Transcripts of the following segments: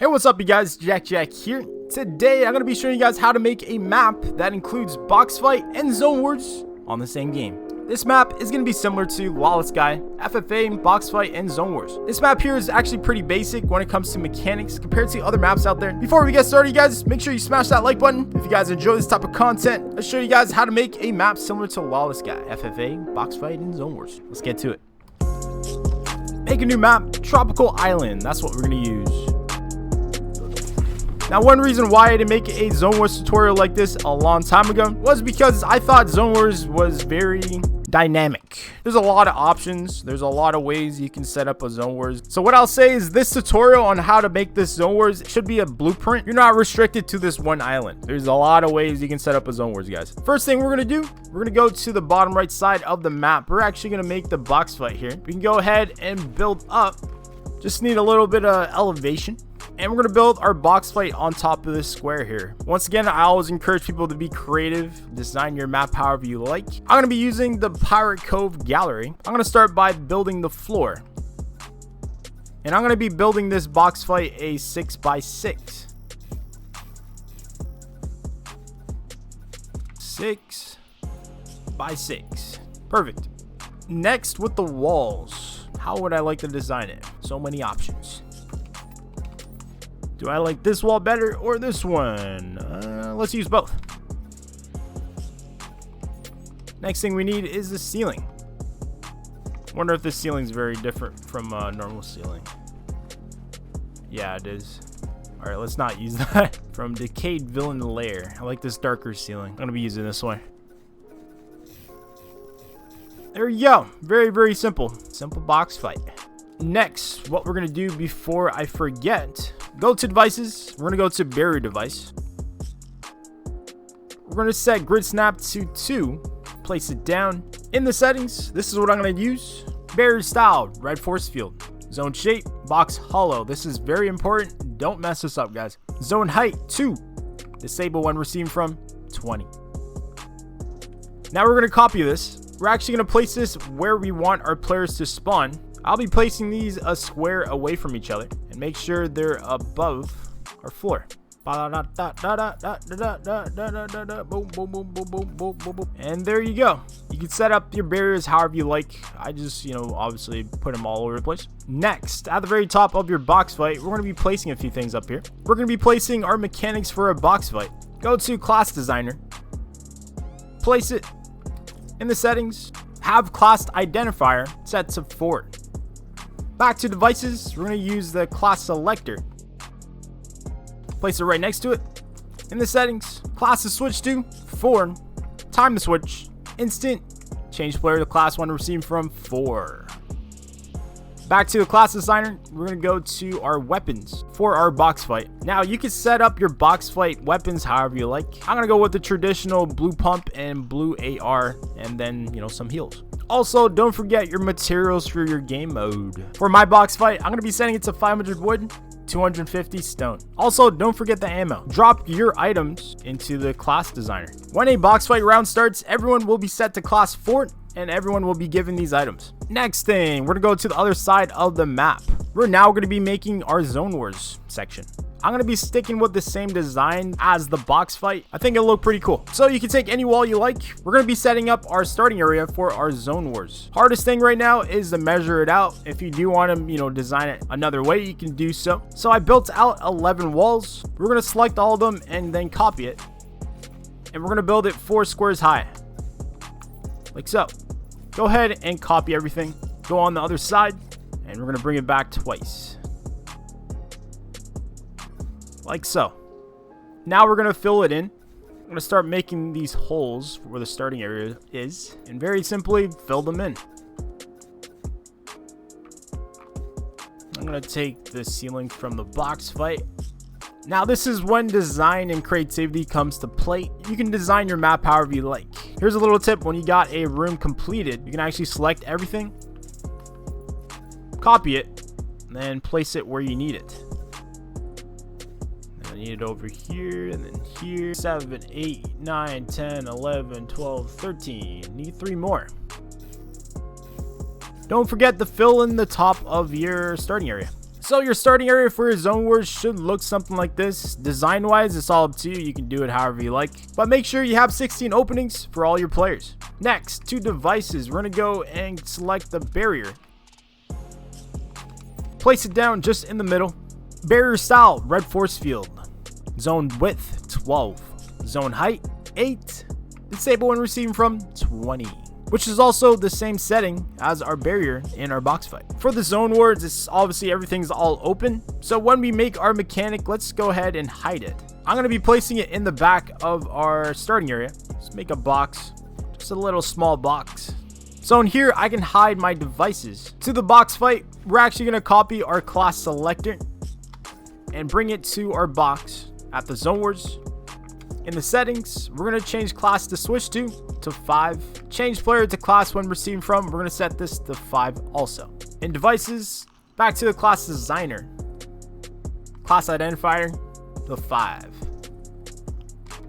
Hey, what's up you guys, Jackjackhd here. Today I'm going to be showing you guys how to make a map that includes Boxfight and Zonewars on the same game. This map is going to be similar to Lawless Guy, FFA, Boxfight, and Zonewars. This map here is actually pretty basic when it comes to mechanics compared to other maps out there. Before we get started, you guys, make sure you smash that like button. If you guys enjoy this type of content, let's show you guys how to make a map similar to Lawless Guy, FFA, Boxfight, and Zonewars. Let's get to it. Make a new map, Tropical Island. That's what we're going to use. Now, one reason why I didn't make a Zonewars tutorial like this a long time ago was because I thought Zonewars was very dynamic. There's a lot of options. There's a lot of ways you can set up a Zonewars. So what I'll say is this tutorial on how to make this Zonewars should be a blueprint. You're not restricted to this one island. There's a lot of ways you can set up a Zonewars, guys. First thing we're going to do, we're going to go to the bottom right side of the map. We're actually going to make the box fight here. We can go ahead and build up. Just need a little bit of elevation. And we're going to build our box fight on top of this square here. Once again, I always encourage people to be creative. Design your map however you like. I'm going to be using the Pirate Cove Gallery. I'm going to start by building the floor. And I'm going to be building this box fight a 6x6. 6x6. Perfect. Next, with the walls. How would I like to design it? So many options. Do I like this wall better or this one? Let's use both. Next thing we need is the ceiling. Wonder if this ceiling is very different from normal ceiling. Yeah, it is. All right, let's not use that. From Decayed Villain Lair. I like this darker ceiling. I'm gonna be using this one. There we go. Very, very simple. Simple box fight. Next, what we're gonna do before I forget, go to devices. We're gonna go to barrier device. We're gonna set grid snap to 2. Place it down. In the settings, this is what I'm gonna use. Barrier style, red force field. Zone shape, box hollow. This is very important. Don't mess this up, guys. Zone height 2. Disable when receiving from 20. Now we're gonna copy this. We're actually gonna place this where we want our players to spawn. I'll be placing these a square away from each other and make sure they're above our floor. And there you go. You can set up your barriers however you like. I just, obviously put them all over the place. Next, at the very top of your box fight, we're going to be placing a few things up here. We're going to be placing our mechanics for a box fight. Go to class designer. Place it in the settings. Have class identifier set to 4. Back to devices, we're going to use the class selector. Place it right next to it. In the settings, class is switched to 4. Time to switch. Instant. Change player to class 1 receiving from 4. Back to the class designer, we're going to go to our weapons for our box fight. Now, you can set up your box fight weapons however you like. I'm going to go with the traditional blue pump and blue AR and then, some heals. Also, don't forget your materials for your game mode. For my box fight, I'm going to be setting it to 500 wood, 250 stone. Also, don't forget the ammo. Drop your items into the class designer. When a box fight round starts, everyone will be set to class 4 and everyone will be given these items. Next thing, we're going to go to the other side of the map. We're now going to be making our Zonewars section. I'm going to be sticking with the same design as the box fight. I think it'll look pretty cool. So you can take any wall you like. We're going to be setting up our starting area for our Zonewars. Hardest thing right now is to measure it out. If you do want to, design it another way, you can do so. So I built out 11 walls. We're going to select all of them and then copy it. And we're going to build it 4 squares high. Like so. Go ahead and copy everything. Go on the other side. And we're going to bring it back twice. Like so. Now we're going to fill it in. I'm going to start making these holes where the starting area is. And very simply, fill them in. I'm going to take the ceiling from the box fight. Now this is when design and creativity comes to play. You can design your map however you like. Here's a little tip. When you got a room completed, you can actually select everything. Copy it. And then place it where you need it. I need it over here and then here. 7, 8, 9, 10, 11, 12, 13. Need 3 more. Don't forget to fill in the top of your starting area. So your starting area for your Zone Wars should look something like this. Design wise, it's all up to you. You can do it however you like, but make sure you have 16 openings for all your players. Next, to devices, we're gonna go and select the barrier. Place it down just in the middle. Barrier style, red force field. Zone width, 12. Zone height, 8. Disable when receiving from, 20. Which is also the same setting as our barrier in our box fight. For the Zone Wars, it's obviously everything's all open. So when we make our mechanic, let's go ahead and hide it. I'm going to be placing it in the back of our starting area. Let's make a box, just a little small box. So in here, I can hide my devices. To the box fight, we're actually going to copy our class selector and bring it to our box at the Zone Wars. In the settings, we're going to change class to switch to 5. Change player to class when receiving from. We're going to set this to 5 also. In devices, back to the class designer. Class identifier to 5.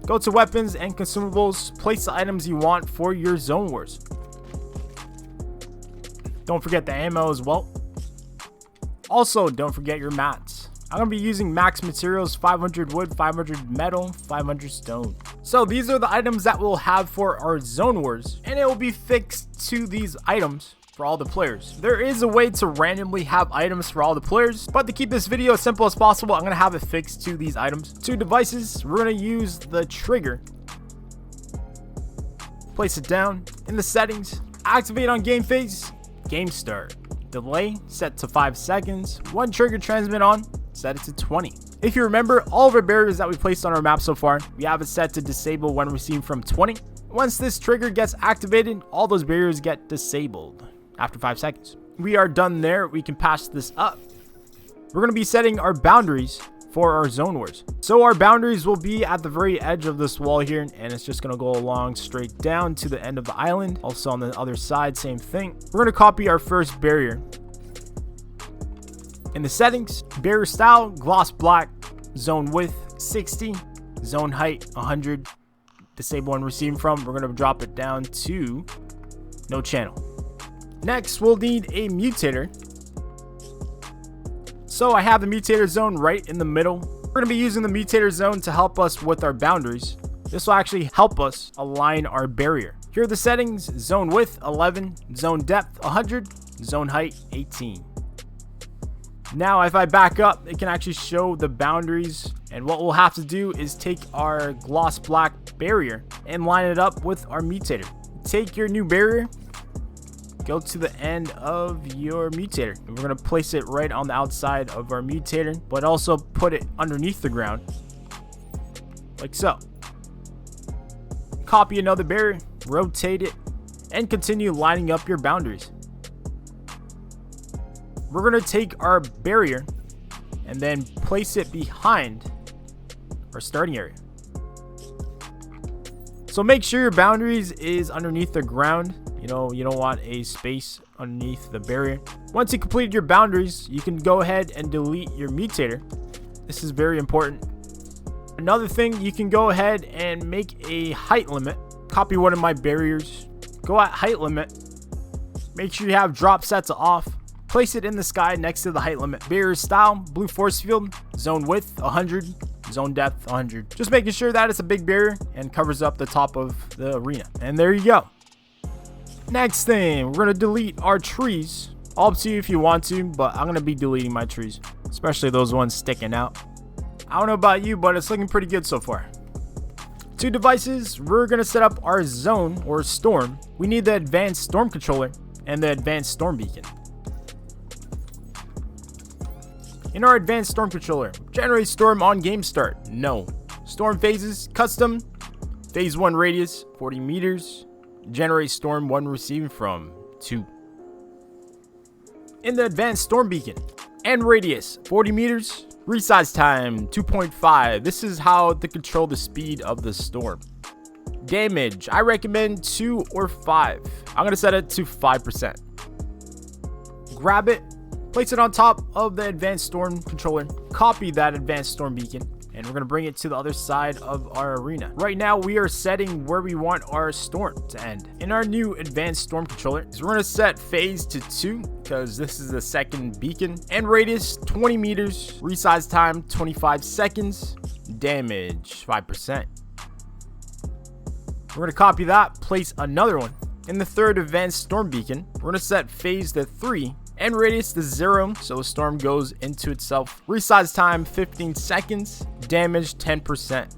Go to weapons and consumables. Place the items you want for your Zone Wars. Don't forget the ammo as well. Also, don't forget your mats. I'm going to be using max materials, 500 wood, 500 metal, 500 stone. So these are the items that we'll have for our Zone Wars, and it will be fixed to these items for all the players. There is a way to randomly have items for all the players, but to keep this video as simple as possible, I'm going to have it fixed to these items. To devices, we're going to use the trigger. Place it down. In the settings, activate on game phase, game start. Delay set to 5 seconds. One trigger transmit on, set it to 20. If you remember, all of our barriers that we placed on our map so far, we have it set to disable when receiving from 20. Once this trigger gets activated, all those barriers get disabled after 5 seconds. We are done there. We can patch this up. We're going to be setting our boundaries for our Zone Wars. So our boundaries will be at the very edge of this wall here, and it's just going to go along straight down to the end of the island. Also on the other side, same thing. We're going to copy our first barrier. In the settings, barrier style, gloss black, zone width 60, zone height 100, disable when receiving from. We're going to drop it down to no channel. Next, we'll need a mutator. So I have the mutator zone right in the middle. We're going to be using the mutator zone to help us with our boundaries. This will actually help us align our barrier. Here are the settings: zone width 11, zone depth 100, zone height 18. Now if I back up, it can actually show the boundaries, and what we'll have to do is take our gloss black barrier and line it up with our mutator. Take your new barrier, go to the end of your mutator, and we're going to place it right on the outside of our mutator, but also put it underneath the ground like so. Copy another barrier, rotate it, and continue lining up your boundaries. We're going to take our barrier and then place it behind our starting area. So make sure your boundaries is underneath the ground. You don't want a space underneath the barrier. Once you completed your boundaries, you can go ahead and delete your mutator. This is very important. Another thing, you can go ahead and make a height limit. Copy one of my barriers, go at height limit. Make sure you have drop set to off. Place it in the sky next to the height limit. Barrier style, blue force field, zone width 100, zone depth 100. Just making sure that it's a big barrier and covers up the top of the arena. And there you go. Next thing, we're going to delete our trees. All up to you if you want to, but I'm going to be deleting my trees, especially those ones sticking out. I don't know about you, but it's looking pretty good so far. To devices, we're going to set up our zone or storm. We need the advanced storm controller and the advanced storm beacon. In our advanced storm controller, generate storm on game start, no. Storm phases, custom, phase 1 radius, 40 meters. Generate storm when receiving from, 2. In the advanced storm beacon, and radius, 40 meters. Resize time, 2.5. This is how to control the speed of the storm. Damage, I recommend 2 or 5. I'm going to set it to 5%. Grab it. Place it on top of the advanced storm controller, copy that advanced storm beacon, and we're going to bring it to the other side of our arena. Right now, we are setting where we want our storm to end. In our new advanced storm controller, we're going to set phase to 2 because this is the second beacon, and radius 20 meters, resize time 25 seconds, damage 5%. We're going to copy that, place another one. In the third advanced storm beacon, we're going to set phase to 3 and radius to 0 so the storm goes into itself. Resize time 15 seconds, damage 10%.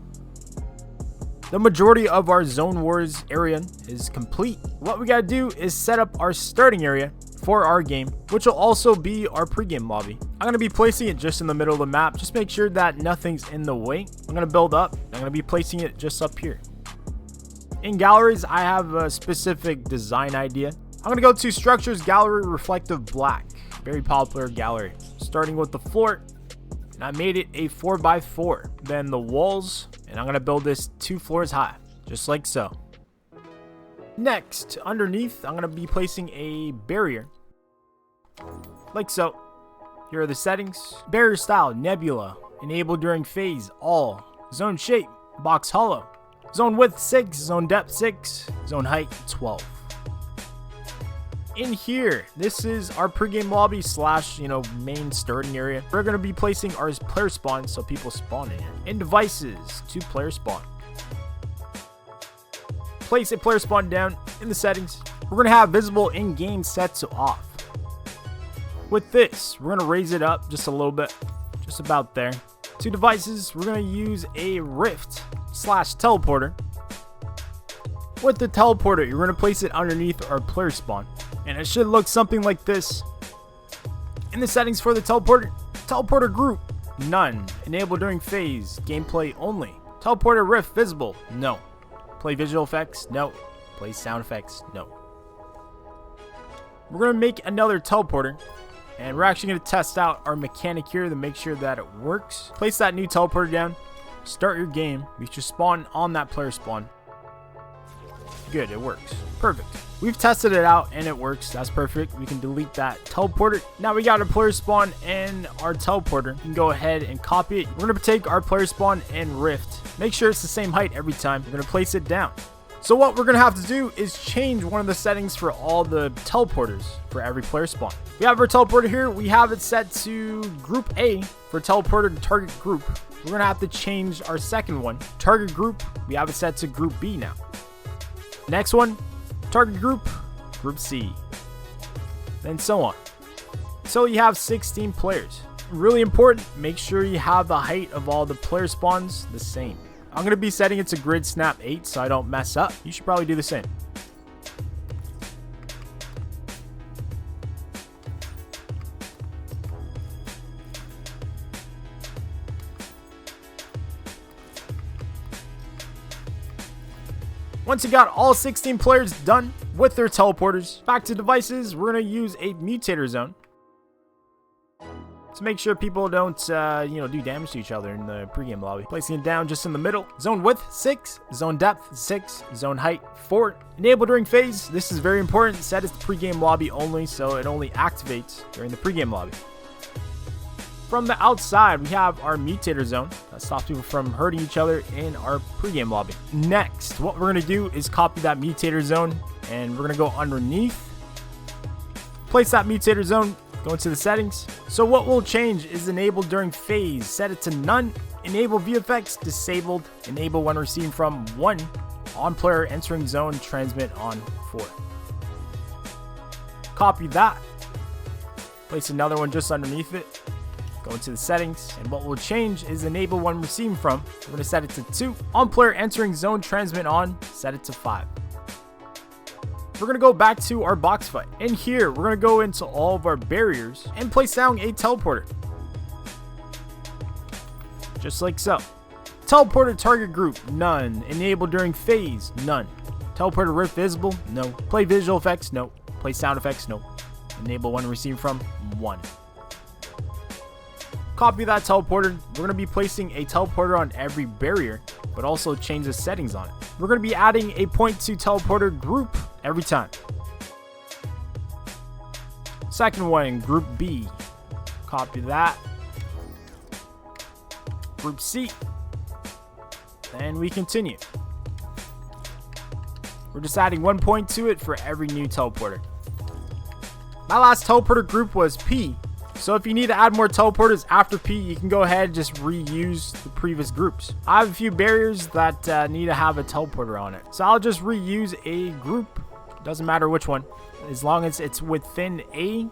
The majority of our Zonewars area is complete. What we gotta do is set up our starting area for our game, which will also be our pregame lobby. I'm gonna be placing it just in the middle of the map. Just make sure that nothing's in the way. I'm gonna build up. I'm gonna be placing it just up here. In galleries, I have a specific design idea. I'm gonna go to structures, gallery, reflective black. Very popular gallery. Starting with the floor, and I made it a 4x4. Then the walls, and I'm gonna build this 2 floors high, just like so. Next, underneath, I'm gonna be placing a barrier, like so. Here are the settings. Barrier style, nebula. Enable during phase, all. Zone shape, box hollow. Zone width 6, zone depth 6, zone height 12. In here, this is our pregame lobby slash, main starting area. We're going to be placing our player spawn so people spawn in here. In devices, 2 player spawn. Place a player spawn down in the settings. We're going to have visible in-game set to off. With this, we're going to raise it up just a little bit, just about there. 2 devices, we're going to use a rift slash teleporter. With the teleporter, you're going to place it underneath our player spawn, and it should look something like this. In the settings for the teleporter group, none. Enable during phase, gameplay only. Teleporter rift visible, no. Play visual effects, no. Play sound effects, no. We're going to make another teleporter, and we're actually going to test out our mechanic here to make sure that it works. Place that new teleporter down. Start your game. We should spawn on that player spawn. Good, it works. Perfect. We've tested it out and it works. That's perfect. We can delete that teleporter. Now we got our player spawn and our teleporter. You can go ahead and copy it. We're going to take our player spawn and rift. Make sure it's the same height every time. We're going to place it down. So what we're going to have to do is change one of the settings for all the teleporters for every player spawn. We have our teleporter here. We have it set to group A for teleporter to target group. We're going to have to change our second one. Target group, we have it set to group B now. Next one, target group, group C. Then so on. So you have 16 players. Really important, make sure you have the height of all the player spawns the same. I'm going to be setting it to grid snap 8 so I don't mess up. You should probably do the same. Once you got all 16 players done with their teleporters, back to devices, we're going to use a mutator zone to make sure people don't, do damage to each other in the pregame lobby. Placing it down just in the middle. Zone width 6, zone depth 6, zone height 4. Enable during phase. This is very important. Set it to pregame lobby only, so it only activates during the pregame lobby. From the outside, we have our mutator zone that stops people from hurting each other in our pregame lobby. Next, what we're going to do is copy that mutator zone, and we're going to go underneath. Place that mutator zone, go into the settings. So what will change is enable during phase. Set it to none. Enable VFX disabled. Enable when receiving from 1. On player entering zone, transmit on 4. Copy that. Place another one just underneath it. Go into the settings, and what will change is enable when receiving from. We're going to set it to 2. On player entering zone, transmit on, set it to 5. We're going to go back to our box fight. In here, we're going to go into all of our barriers and place down a teleporter. Just like so. Teleporter target group, none. Enable during phase, none. Teleporter rift visible, no. Play visual effects, no. Play sound effects, no. Enable when receiving from, 1. Copy that teleporter. We're going to be placing a teleporter on every barrier, but also change the settings on it. We're going to be adding a point to teleporter group every time. Second one, group B. Copy that. Group C. And we continue. We're just adding 1 point to it for every new teleporter. My last teleporter group was P. So if you need to add more teleporters after P, you can go ahead and just reuse the previous groups. I have a few barriers that need to have a teleporter on it. So I'll just reuse a group. Doesn't matter which one, as long as it's within A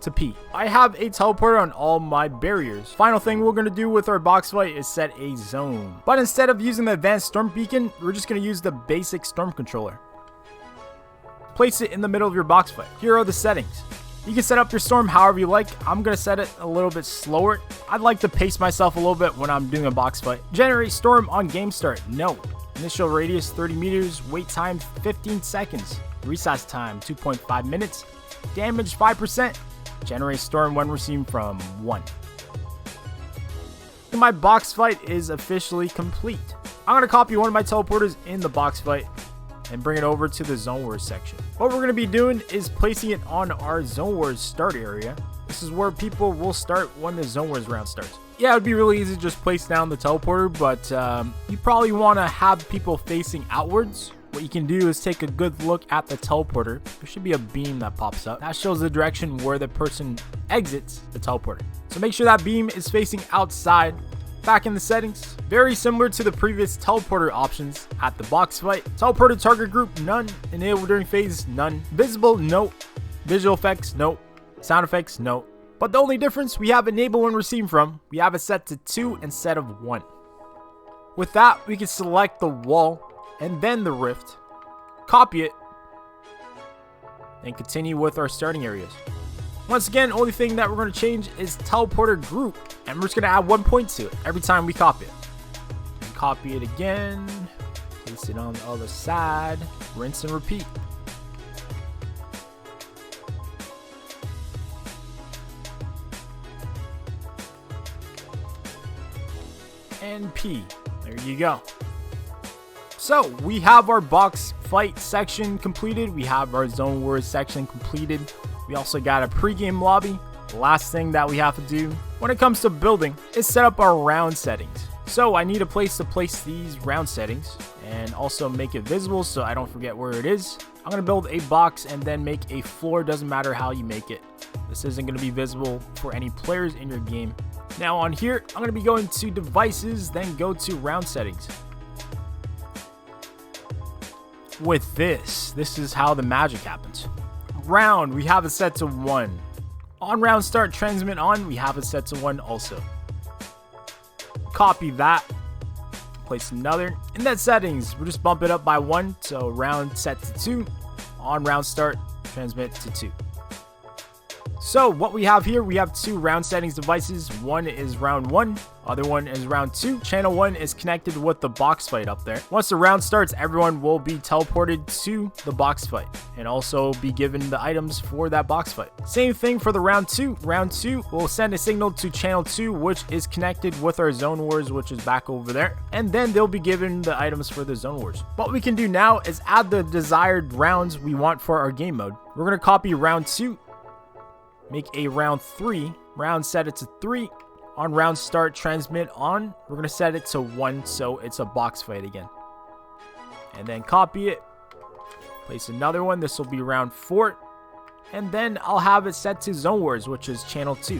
to P. I have a teleporter on all my barriers. Final thing we're going to do with our box fight is set a zone. But instead of using the advanced storm beacon, we're just going to use the basic storm controller. Place it in the middle of your box fight. Here are the settings. You can set up your storm however you like. I'm going to set it a little bit slower. I'd like to pace myself a little bit when I'm doing a box fight. Generate storm on game start. No. Initial radius 30 meters. Wait time 15 seconds. Resize time 2.5 minutes. Damage 5%. Generate storm when receiving from 1. And my box fight is officially complete. I'm going to copy one of my teleporters in the box fight and bring it over to the Zonewars section. What we're going to be doing is placing it on our Zonewars start area. This is where people will start when the Zonewars round starts. Yeah, it would be really easy to just place down the teleporter, but you probably want to have people facing outwards. What you can do is take a good look at the teleporter. There should be a beam that pops up. That shows the direction where the person exits the teleporter. So make sure that beam is facing outside. Back in the settings, very similar to the previous teleporter options at the box fight. Teleporter target group, none. Enable during phase, none. Visible, no. Visual effects, no. Sound effects, no. But the only difference, we have enable when receiving from. We have it set to 2 instead of 1. With that, we can select the wall and then the rift, copy it, and continue with our starting areas. Once again, only thing that we're going to change is teleporter group, and we're just going to add 1 point to it every time we copy it. And copy it again, place it on the other side, rinse and repeat. And P, there you go. So we have our box fight section completed. We have our Zonewars section completed. We also got a pregame lobby. The last thing that we have to do when it comes to building is set up our round settings. So I need a place to place these round settings and also make it visible so I don't forget where it is. I'm going to build a box and then make a floor. Doesn't matter how you make it. This isn't going to be visible for any players in your game. Now on here, I'm going to be going to devices, then go to round settings. With this is how the magic happens. Round, we have it set to 1. On round start, transmit on, we have it set to 1 also. Copy that, place another. In that settings, we'll just bump it up by 1, so round set to 2. On round start, transmit to 2. So what we have here, we have 2 round settings devices. One is round 1, other one is round 2. Channel 1 is connected with the box fight up there. Once the round starts, everyone will be teleported to the box fight and also be given the items for that box fight. Same thing for the round 2. Round 2 will send a signal to channel 2, which is connected with our Zonewars, which is back over there. And then they'll be given the items for the Zonewars. What we can do now is add the desired rounds we want for our game mode. We're going to copy round 2. Make a round 3, round set it to 3. On round start, transmit on, we're going to set it to 1, so it's a box fight again. And then copy it, place another one, this will be round 4. And then I'll have it set to Zonewars, which is channel 2.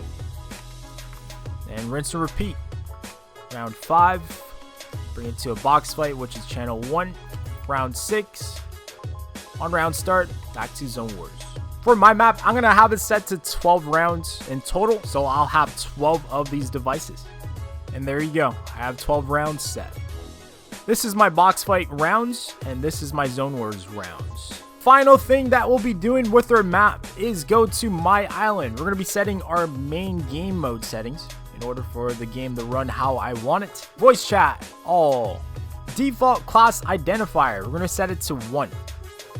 And rinse and repeat. Round 5, bring it to a box fight, which is channel 1. Round 6, on round start, back to Zonewars. For my map, I'm going to have it set to 12 rounds in total, so I'll have 12 of these devices. And there you go, I have 12 rounds set. This is my box fight rounds, and this is my Zonewars rounds. Final thing that we'll be doing with our map is go to My Island. We're going to be setting our main game mode settings in order for the game to run how I want it. Voice chat, all. Default class identifier, we're going to set it to 1.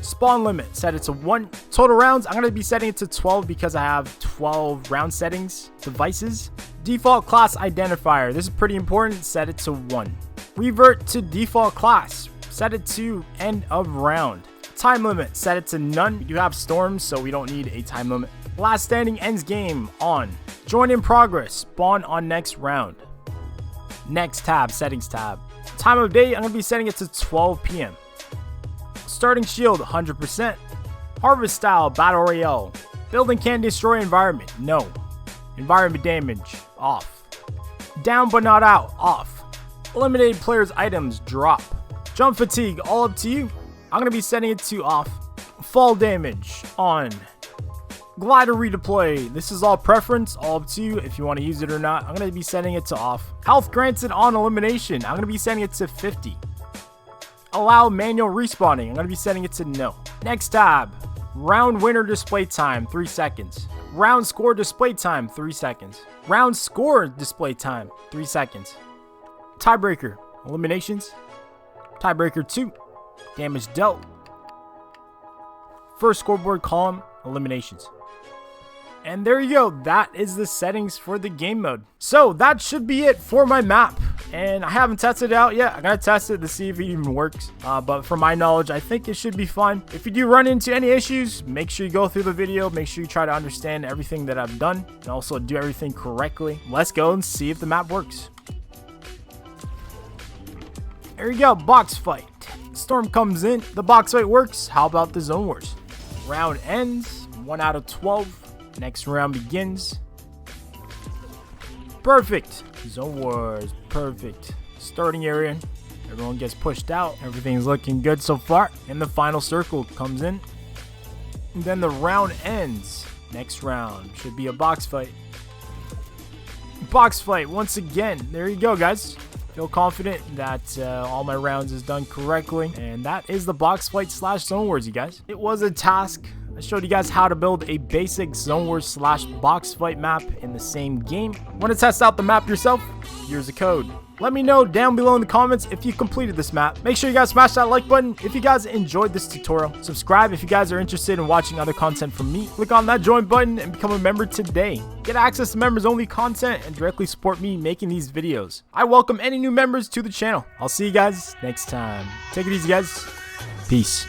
Spawn limit, set it to 1. Total rounds, I'm going to be setting it to 12 because I have 12 round settings devices. Default class identifier, this is pretty important, set it to 1. Revert to default class, set it to end of round. Time limit, set it to none. We do have storms, so we don't need a time limit. Last standing ends game, on. Join in progress, spawn on next round. Next tab, settings tab. Time of day, I'm going to be setting it to 12 p.m. Starting shield, 100%. Harvest style, battle royale. Building can destroy environment, no. Environment damage, off. Down but not out, off. Eliminated players' items, drop. Jump fatigue, all up to you. I'm going to be setting it to off. Fall damage, on. Glider redeploy, this is all preference, all up to you if you want to use it or not. I'm going to be setting it to off. Health granted on elimination, I'm going to be setting it to 50. Allow manual respawning, I'm going to be setting it to no. Next tab, round winner display time, 3 seconds. Round score display time, 3 seconds. Round score display time, 3 seconds. Tiebreaker, eliminations. Tiebreaker 2, damage dealt. First scoreboard column, eliminations. And there you go, that is the settings for the game mode. So that should be it for my map. And I haven't tested it out yet. I gotta test it to see if it even works. But from my knowledge, I think it should be fine. If you do run into any issues, make sure you go through the video. Make sure you try to understand everything that I've done and also do everything correctly. Let's go and see if the map works. There you go, box fight. Storm comes in, the box fight works. How about the Zone Wars? Round ends, 1 out of 12. Next round begins. Perfect. Zone Wars, perfect. Starting area, everyone gets pushed out. Everything's looking good so far. And the final circle comes in. And then the round ends. Next round should be a box fight. Box fight once again. There you go, guys. Feel confident that all my rounds is done correctly. And that is the box fight / Zone Wars, you guys. It was a task. I showed you guys how to build a basic Zone Wars / box fight map in the same game. Want to test out the map yourself? Here's the code. Let me know down below in the comments if you completed this map. Make sure you guys smash that like button if you guys enjoyed this tutorial. Subscribe if you guys are interested in watching other content from me. Click on that join button and become a member today. Get access to members only content and directly support me making these videos. I welcome any new members to the channel. I'll see you guys next time. Take it easy, guys. Peace.